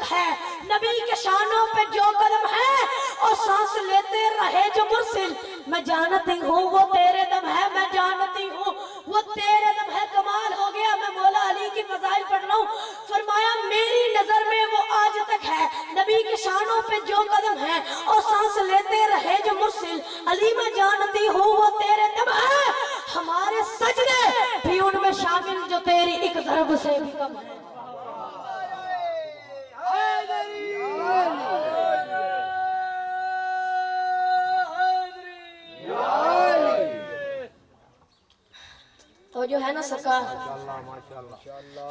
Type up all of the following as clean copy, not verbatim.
تک ہے نبی کے شانوں پہ جو قدم ہے اور سانس لیتے رہے جو مرسل میں جانتی ہوں وہ تیرے دم ہے میں جانتی ہوں وہ تیرے دم ہے کمال ہو گیا میں مولا علی کی فضائل پڑھ رہا ہوں فرمایا میری نظر میں وہ آج تک ہے نبی کے شانوں پہ جو قدم ہے اور سانس لیتے رہے جو مرسل علی میں جانتی ہوں وہ تیرے دم ہے ہمارے سجدے بھی ان میں شامل جو تیری ایک ضرب سے بھی کم ہے تو جو ہے نا سرکار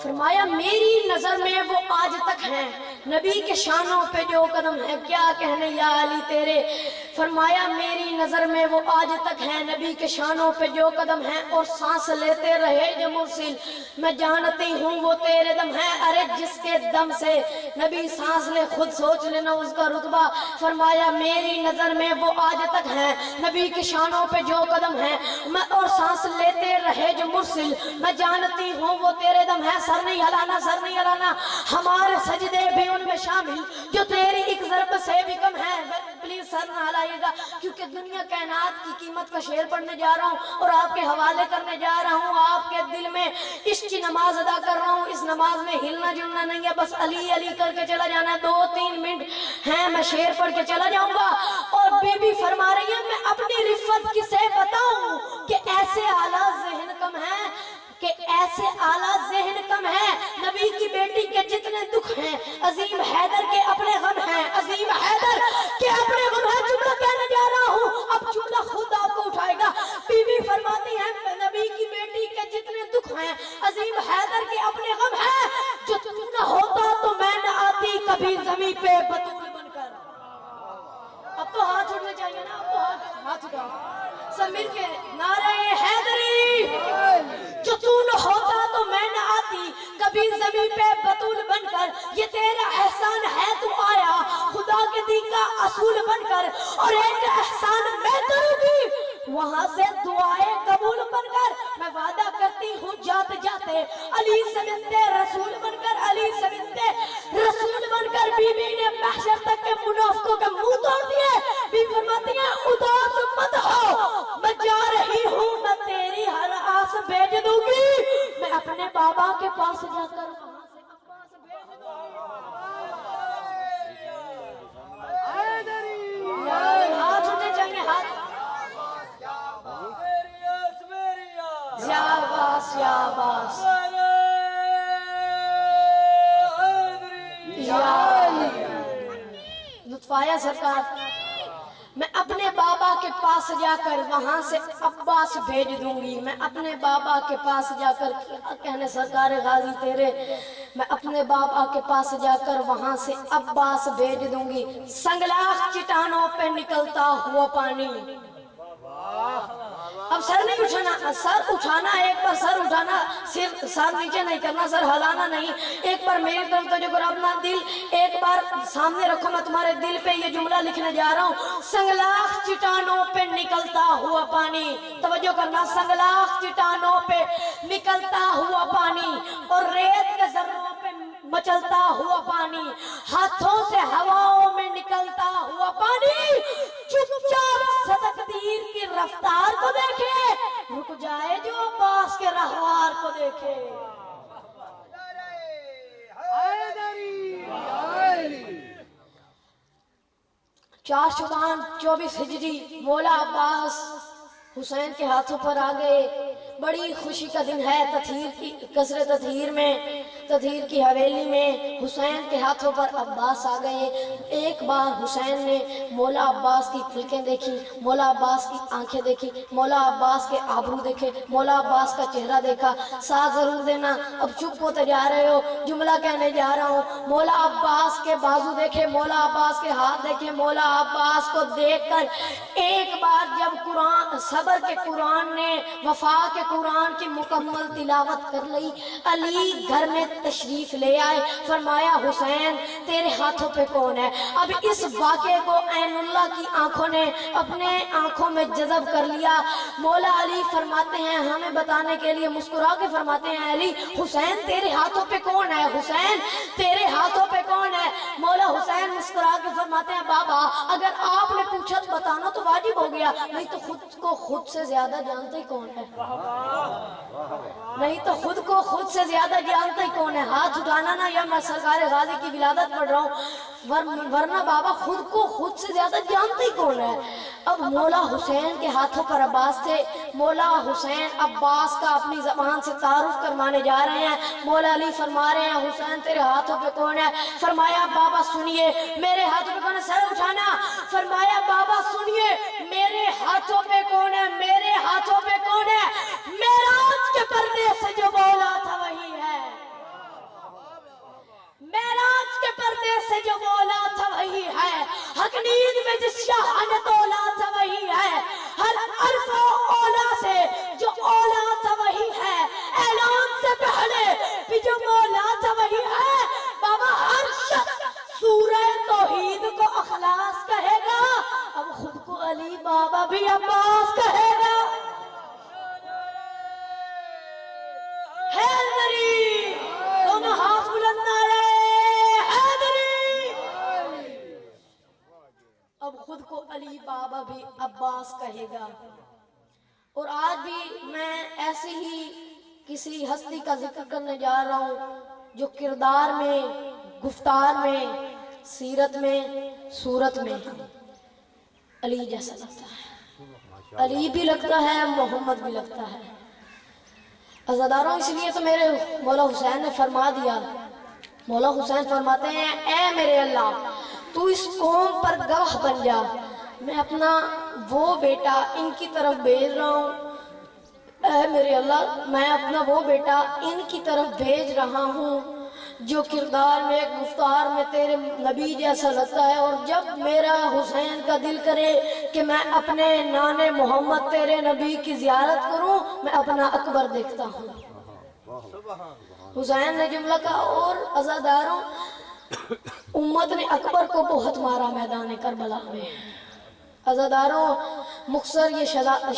فرمایا میری نظر میں وہ آج تک ہیں نبی کے شانوں پہ جو قدم ہے کیا کہنے یا علی تیرے فرمایا میری نظر میں وہ آج تک ہیں نبی کے شانوں پہ جو قدم ہیں اور سانس لیتے رہے جو مرسل میں جانتی ہوں وہ تیرے دم ہے ارے جس کے دم سے نبی سانس لے خود سوچ لینا اس کا رتبہ فرمایا میری نظر میں وہ آج تک ہیں نبی کے شانوں پہ جو قدم ہیں اور سانس لیتے رہے جو مرسل میں جانتی ہوں وہ تیرے دم ہے سر نہیں ہلانا ہمارے سجدے بھی ان میں شامل جو تیری ایک ضرب سے بھی کم ہے پلیز سر نہ ہلائیے گا کیونکہ دنیا کائنات کی قیمت کا شعر پڑھنے جا رہا ہوں اور آپ کے حوالے کرنے جا رہا ہوں آپ کے دل میں عشق کی نماز ادا کر رہا ہوں اس نماز میں ہلنا جلنا نہیں ہے بس علی علی کر کے چلا جانا ہے 2-3 منٹ ہیں میں شعر پڑھ کے چلا جاؤں گا اور بی بی فرما رہی ہے میں اپنی رفت کسے بتاؤں کہ ایسے اعلیٰ ذہن کم ہے نبی کی بیٹی کے جتنے دکھ ہیں عظیم حیدر کے اپنے غم ہیں جملہ کہنے جا رہا ہوں اب جملہ خود آپ کو اٹھائے گا بی بی فرماتی ہیں نبی کی بیٹی کے جتنے دکھ ہیں عظیم حیدر کے اپنے غم ہیں جو تو نہ ہوتا تو میں نہ آتی کبھی زمین پہ بطول بن کر اب تو ہاتھ اٹھنے چاہیے نا اب تو ہاتھ اٹھاؤ سب مل کے نعرہ حیدری جو تو نہ ہوتا تو میں نہ آتی کبھی زمین پہ بطول بن کر یہ تیرا احسان ہے تو آیا خدا کے دین کا اصول بن کر اور ایک احسان میں کروں گی وہاں سے دعائیں قبول بن کر میں وعدہ کرتی ہوں جاتے جاتے علی سمجھتے رسول بن کر بی بی نے محشر تک کے منافقوں کے منہ توڑ دیے بی فرماتی ہیں اداس مت ہو میں جا رہی ہوں میں تیری ہر آس بھیج دوں گی میں اپنے بابا کے پاس جا کر وہاں سے عباس بھیج دوں گی ہاتھ اٹھنے چاہیے ہاتھ یا عباس لطف آیا سرکار میں اپنے بابا کے پاس جا کر وہاں سے عباس بھیج دوں گی میں اپنے بابا کے پاس جا کر کہنے سرکار غازی تیرے میں اپنے بابا کے پاس جا کر وہاں سے عباس بھیج دوں گی سنگلاخ چٹانوں پہ نکلتا ہوا پانی اب سر نہیں اٹھانا سر اٹھانا ایک بار سر اٹھانا صرف سر نیچے نہیں کرنا سر ہلانا نہیں ایک بار میری طرف توجہ کرو اپنا دل ایک بار سامنے رکھو میں تمہارے دل پہ یہ جملہ لکھنے جا رہا ہوں سنگلاخ چٹانوں پہ نکلتا ہوا پانی توجہ کرنا سنگلاخ چٹانوں پہ نکلتا ہوا پانی اور ریت کے ذروں پہ مچلتا ہوا پانی ہاتھوں سے ہواؤں میں نکلتا ہوا پانی چپ چاپ صدق دیر کی رفتار کو دیکھے رک جائے جو عباس کے رہوار کو دیکھے چار شعبان 24 ہجری مولا عباس حسین کے ہاتھوں پر آ گئے بڑی خوشی کا دن ہے تطہیر کی قصر تطہیر میں تطہیر کی حویلی میں حسین کے ہاتھوں پر عباس آ گئے ایک بار حسین نے مولا عباس کی پلکیں دیکھی مولا عباس کی آنکھیں دیکھی مولا عباس کے آبرو دیکھے مولا عباس کا چہرہ دیکھا ساتھ ضرور دینا اب چپ ہوتے جا رہے ہو جملہ کہنے جا رہا ہوں مولا عباس کے بازو دیکھے مولا عباس کے ہاتھ دیکھے مولا عباس کو دیکھ کر ایک بار جب قرآن صبر کے قرآن نے وفا کے قرآن کی مکمل تلاوت کر لی علی گھر میں تشریف لے آئے فرمایا حسین تیرے ہاتھوں پہ کون ہے اب اس واقعے کو عین اللہ کی آنکھوں نے اپنے آنکھوں میں جذب کر لیا مولا علی فرماتے ہیں ہمیں بتانے کے لیے مسکرا کے فرماتے ہیں علی حسین تیرے ہاتھوں پہ کون ہے حسین تیرے ہاتھوں پہ کون ہے فرماتے ہیں بابا اگر آپ نے پوچھا تو بتانا تو واجب ہو گیا، نہیں تو خود کو خود سے زیادہ جانتا ہی کون ہے؟ نہیں تو خود کو خود سے زیادہ جانتا ہی کون ہے؟ ہاتھ اٹھانا نا، یا میں سرکار غازی کی ولادت پڑھ رہا ہوں، ورنہ بابا خود کو خود سے زیادہ جانتا ہی کون ہے؟ اب مولا حسین کے ہاتھوں پر عباس تھے، مولا حسین عباس کا اپنی زبان سے تعارف کروانے جا رہے ہیں۔ مولا علی فرما رہے ہیں حسین تیرے ہاتھوں پہ کون ہے؟ فرمایا بابا سنیے میرے ہاتھوں پہ کون ہے؟ سر اٹھانا۔ فرمایا بابا سنیے میرے ہاتھوں پہ کون ہے؟ میرے ہاتھوں پہ کون ہے؟ معراج کے پردے سے جو بولا تھا وہی ہے، معراج کے پردے سے جو بولا تھا وہی ہے، حق نیند میں جس شاہ نے تولا تھا وہی ہے، ہر عرف و اولا سے جو اولا تھا وہی ہے، اعلان سے پہلے بھی جو مولا تھا وہی ہے۔ بابا ہر شخص سورہ توحید کو اخلاص کہے گا، اب خود کو علی بابا بھی عباس کہے گا۔ حیدری دونوں ہاتھ بلند نعرے حیدری، اب خود کو علی بابا بھی عباس کہے گا۔ اور آج بھی میں ایسے ہی کسی ہستی کا ذکر کرنے جا رہا ہوں جو کردار میں، گفتار میں، سیرت میں، صورت میں علی جیسا لگتا ہے، علی بھی لگتا ہے، محمد بھی لگتا ہے۔ عزاداروں اس لیے تو میرے مولا حسین نے فرما دیا، مولا حسین فرماتے ہیں اے میرے اللہ تو اس قوم پر گواہ بن جا، میں اپنا وہ بیٹا ان کی طرف بھیج رہا ہوں، اے میرے اللہ میں اپنا وہ بیٹا ان کی طرف بھیج رہا ہوں جو کردار میں، گفتار میں تیرے نبی جیسا لگتا ہے، اور جب میرا حسین کا دل کرے کہ میں اپنے نانے محمد تیرے نبی کی زیارت کروں، میں اپنا اکبر دیکھتا ہوں۔ حسین نے جملہ کہا، اور عزاداروں امت نے اکبر کو بہت مارا میدان کربلا میں۔ عزاداروں مختصر یہ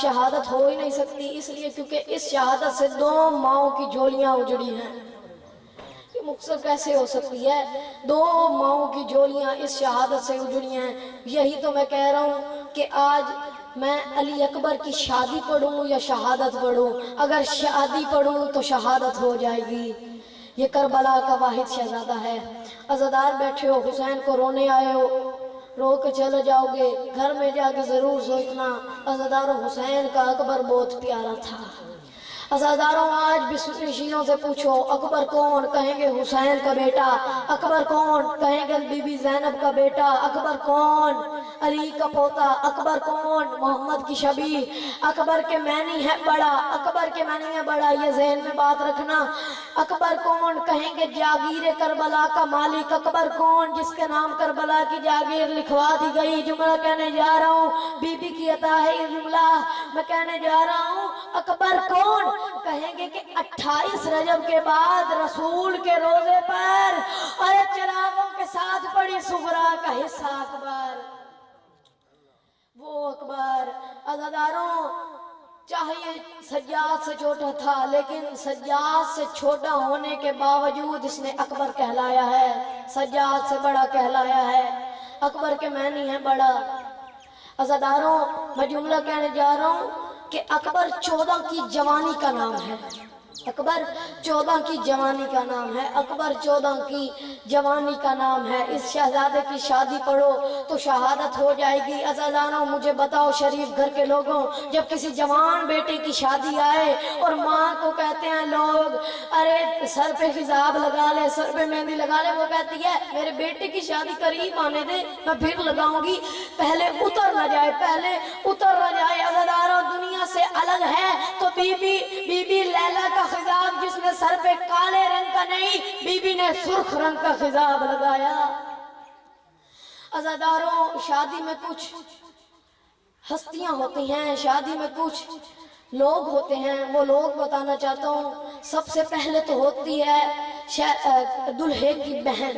شہادت ہو ہی نہیں سکتی، اس لیے کیونکہ اس شہادت سے 2 ماؤں کی جھولیاں اجڑی ہیں۔ یہ مختصر کیسے ہو سکتی ہے؟ 2 ماؤں کی جھولیاں اس شہادت سے اجڑی ہیں۔ یہی تو میں کہہ رہا ہوں کہ آج میں علی اکبر کی شادی پڑھوں یا شہادت پڑھوں، اگر شادی پڑھوں تو شہادت ہو جائے گی۔ یہ کربلا کا واحد شہزادہ ہے۔ عزادار بیٹھے ہو، حسین کو رونے آئے ہو، رو کے چلے جاؤ گے، گھر میں جا کے ضرور سوچنا عزاداروں حسین کا اکبر بہت پیارا تھا۔ عزاداروں آج بھی سنی شیعوں سے پوچھو اکبر کون؟ کہیں گے حسین کا بیٹا۔ اکبر کون؟ کہیں گے بی بی زینب کا بیٹا۔ اکبر کون؟ علی کا پوتا۔ اکبر کون؟ محمد کی شبیہ۔ اکبر کے معنی ہے بڑا، اکبر کے معنی ہے بڑا، یہ ذہن میں بات رکھنا۔ اکبر کون؟ کہیں گے جاگیر کربلا کا مالک۔ اکبر کون؟ جس کے نام کربلا کی جاگیر لکھوا دی گئی۔ جملہ کہنے جا رہا ہوں، بی بی کی عطا ہے یہ جملہ میں کہنے جا رہا ہوں۔ اکبر کون؟ کہیں گے کہ 28 رجب کے بعد رسول کے روزے پر اور چراغوں کے ساتھ پڑی صغرا کا حصہ اکبر، وہ اکبر۔ عزاداروں چاہیے سجاد سے چھوٹا تھا، لیکن سجاد سے چھوٹا ہونے کے باوجود اس نے اکبر کہلایا ہے، سجاد سے بڑا کہلایا ہے۔ اکبر کے معنی ہے بڑا۔ عزاداروں میں جملہ کہنے جا رہا ہوں کہ اکبر 14 کی جوانی کا نام ہے، اکبر 14 کی جوانی کا نام ہے، اکبر 14 کی جوانی کا نام ہے۔ اس شہزادے کی شادی پڑھو تو شہادت ہو جائے گی۔ عزیزانو مجھے بتاؤ شریف گھر کے لوگوں، جب کسی جوان بیٹے کی شادی آئے اور ماں کو کہتے ہیں لوگ ارے سر پہ خضاب لگا لے، سر پہ مہندی لگا لے، وہ کہتی ہے میرے بیٹے کی شادی قریب آنے دے میں پھر لگاؤں گی، پہلے اتر نہ جائے، پہلے اتر نہ جائے۔ عزیزانو دنیا سے الگ ہے تو بی بی لیلا کا خضاب جس نے سر پہ کالے رنگ کا نہیں، بی بی نے سرخ رنگ کا خضاب لگایا۔ عزاداروں شادی میں کچھ ہستیاں ہوتی ہیں، شادی میں کچھ لوگ ہوتے ہیں، وہ لوگ بتانا چاہتا ہوں۔ سب سے پہلے تو ہوتی ہے دلہے کی بہن،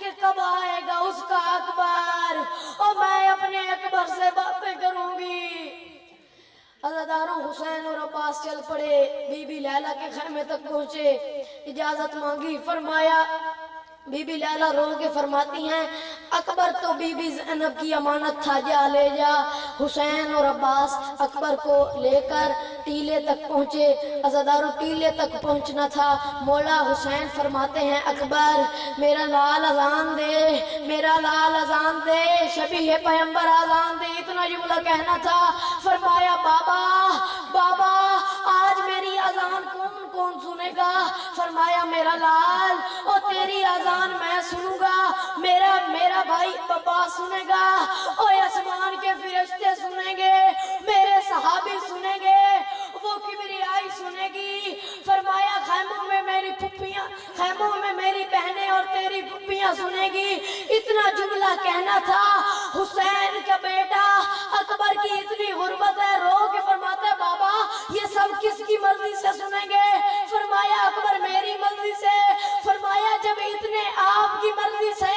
کہ کب آئے گا اس کا اکبر اور میں اپنے اکبر سے باتیں کروں گی۔ عزاداروں حسین اور عباس چل پڑے، بی بی لیلہ کے خیمے تک پہنچے، اجازت مانگی، فرمایا بی بی لیلہ رو کے فرماتی ہیں اکبر تو بی بی زینب کی امانت تھا، جا لے جا۔ حسین اور عباس اکبر کو لے کر ٹیلے تک پہنچے، عزاداروں ٹیلے تک پہنچنا تھا، مولا حسین فرماتے ہیں اکبر میرا لال اذان دے، میرا لال اذان دے، شبیہ پیغمبر اذان دے، اتنا جملہ کہنا تھا۔ فرمایا بابا بابا آج میری اذان کون کون سنے گا؟ فرمایا میرا لال، اور تیری اذان میں سنوں گا، میرا بھائی بابا سنے گا، اور آسمان کے فرشتے سنیں گے، میرے صحابی سنیں گے، وہ کبریائی سنے گی۔ فرمایا خیموں میں میری پھپھیاں، خیموں میں میری بہنیں اور تیری پھپھیاں سنے گی، اتنا جملہ کہنا تھا۔ حسین کا بیٹا اکبر کی اتنی غربت ہے، رو کے فرماتا ہے بابا یہ سب کس کی مرضی سے سنیں گے؟ فرمایا اکبر میری مرضی سے۔ فرمایا جب اتنے آپ کی مرضی سے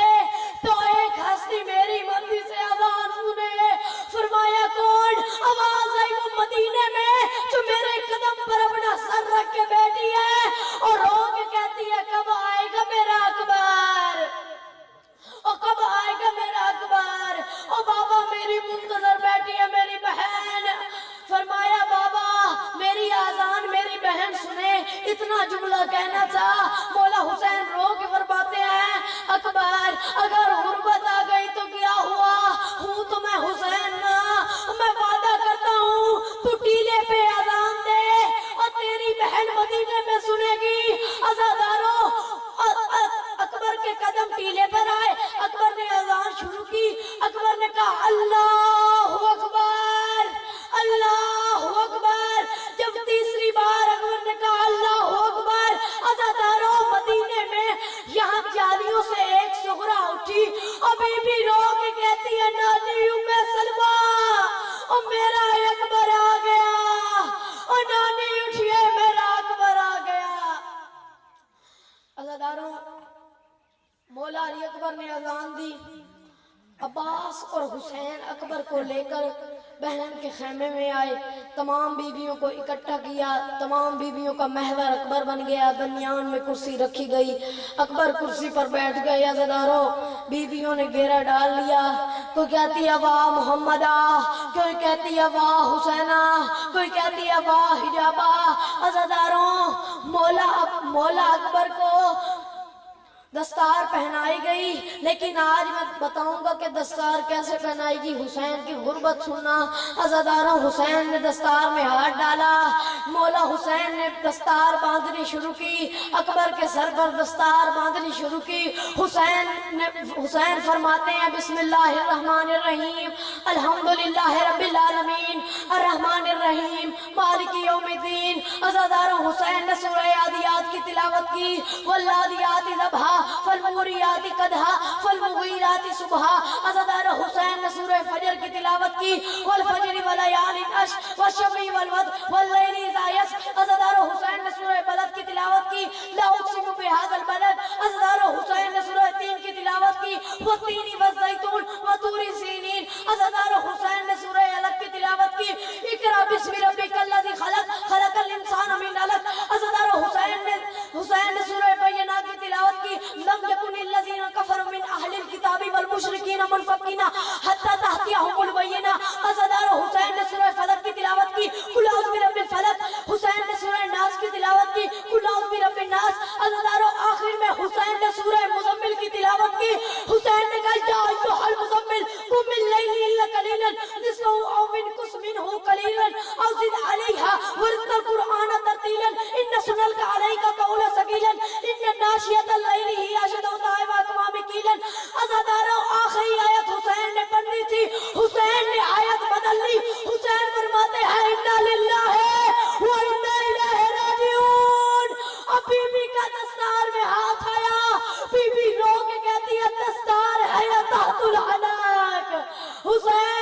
تو ایک ہستی میری مرضی سے اذان سنے۔ فرمایا کون؟ آواز آئی وہ مدینے میں جو میرے قدم پر اپنا سر رکھ کے بیٹھی ہے اور رو کے کہتی ہے کب آئے گا میرا اکبر، اور کب آئے گا میرا اکبر، اور بابا میری منتظر بیٹھی ہے میری بہن۔ فرمایا بابا میری آذان میری بہن سنے، اتنا جملہ کہنا تھا۔ مولا حسین رو کے فرماتے ہیں اکبر اگر غربت آ گئی تو کیا ہوا، ہوں تو میں حسین نہ، میں وعدہ کرتا ہوں تو ٹیلے پہ اذان دے اور تیری بہن مدینے میں سنے گی۔ عزاداروں اکبر کے قدم ٹیلے پر آئے، اکبر نے اذان شروع کی، اکبر نے کہا اللہ اکبر اللہ اکبر۔ جب تیسری بار اکبر نے کہا اللہ اکبر، عزاداروں مدینے میں یہاں جالیوں سے ایک سغرا اٹھی، ابھی بھی رو کے کہتی ہے نانی ام سلمہ اور میرا اکبر آ گیا، اور نانی اٹھیے میرا اکبر آ گیا۔ عزاداروں مولا علی اکبر نے اذان دی، عباس اور حسین اکبر کو لے کر بہن کے خیمے میں آئے، تمام بیویوں کو اکٹھا کیا، تمام بیویوں کا محور اکبر بن گیا، درمیان میں کرسی رکھی گئی، اکبر کرسی پر بیٹھ گئے۔ عزاداروں بیویوں نے گھیرا ڈال لیا، کوئی کہتی ہے واہ محمدہ، کوئی کہتی ہے واہ حسینہ، کوئی کہتی ہے واہ حجابہ۔ عزاداروں مولا اکبر کو دستار پہنائی گئی، لیکن آج میں بتاؤں گا کہ دستار کیسے پہنائی گی۔ حسین کی غربت سننا۔ عزاداروں حسین نے دستار میں ہاتھ ڈالا، مولا حسین نے دستار باندھنی شروع کی، اکبر کے سر پر دستار باندھنی شروع کی۔ حسین فرماتے ہیں بسم اللہ الرحمن الرحیم، الحمدللہ رب العالمین الرحمن الرحیم مالک یوم الدین۔ عزاداروں حسین نے سورہ عادیات کی تلاوت کی، والعادیات ضبحا فالموریات قدحا فالمغیرات صبحا۔ عزادار حسین نے سورہ فجر کی تلاوت کی، والفجر ولیال عشر والشفع والوتر واللیل اذا یسر۔ عزادار حسین نے سورہ بلد کی تلاوت کی، لا اقسم بہذا البلد۔ عزادار حسین نے سورہ تین کی تلاوت کی، والتین والزیتون وطور سینین۔ عزادار حسین نے سورہ علق کی تلاوت کی، اقرأ بسم ربک الذی خلق خلق الانسان من علق۔ عزادار حسین نے سورہ بینہ کی تلاوت کی، لم یکن الذین کفروا من اہل الکتاب والمشرکین منفکین حتی تأتیہم البینہ۔ عزادار حسین نے سورہ فلق کی تلاوت کی، قل اعوذ برب الفلق۔ حسین نے سورہ ناس کی تلاوت کی، قل اعوذ برب الناس۔ عزاداروں آخر میں حسین نے سورہ مزمل کی تلاوت کی، حسین نے کہا یا ایھا المزمل قم اللیل الا قلیلا نصفہ او انقص منہ قلیلا او زد علیہ ورتل القرآن ترتیلا ان سنلک علیک قولا ثقیلا ان ناشئۃ اللیل ہی اشد وطائب اقوام قیلا۔ عزاداروں آخری آیت حسین نے پڑھی تھی، حسین نے آیت بدل لی۔ حسین فرماتے ہیں انا للہ و انا الیہ راجعون۔ اب بی بی کا دستار میں ہاتھ آیا، بی بی رو کے کہتی ہے دستار ہے یا تحت العناق۔ حسین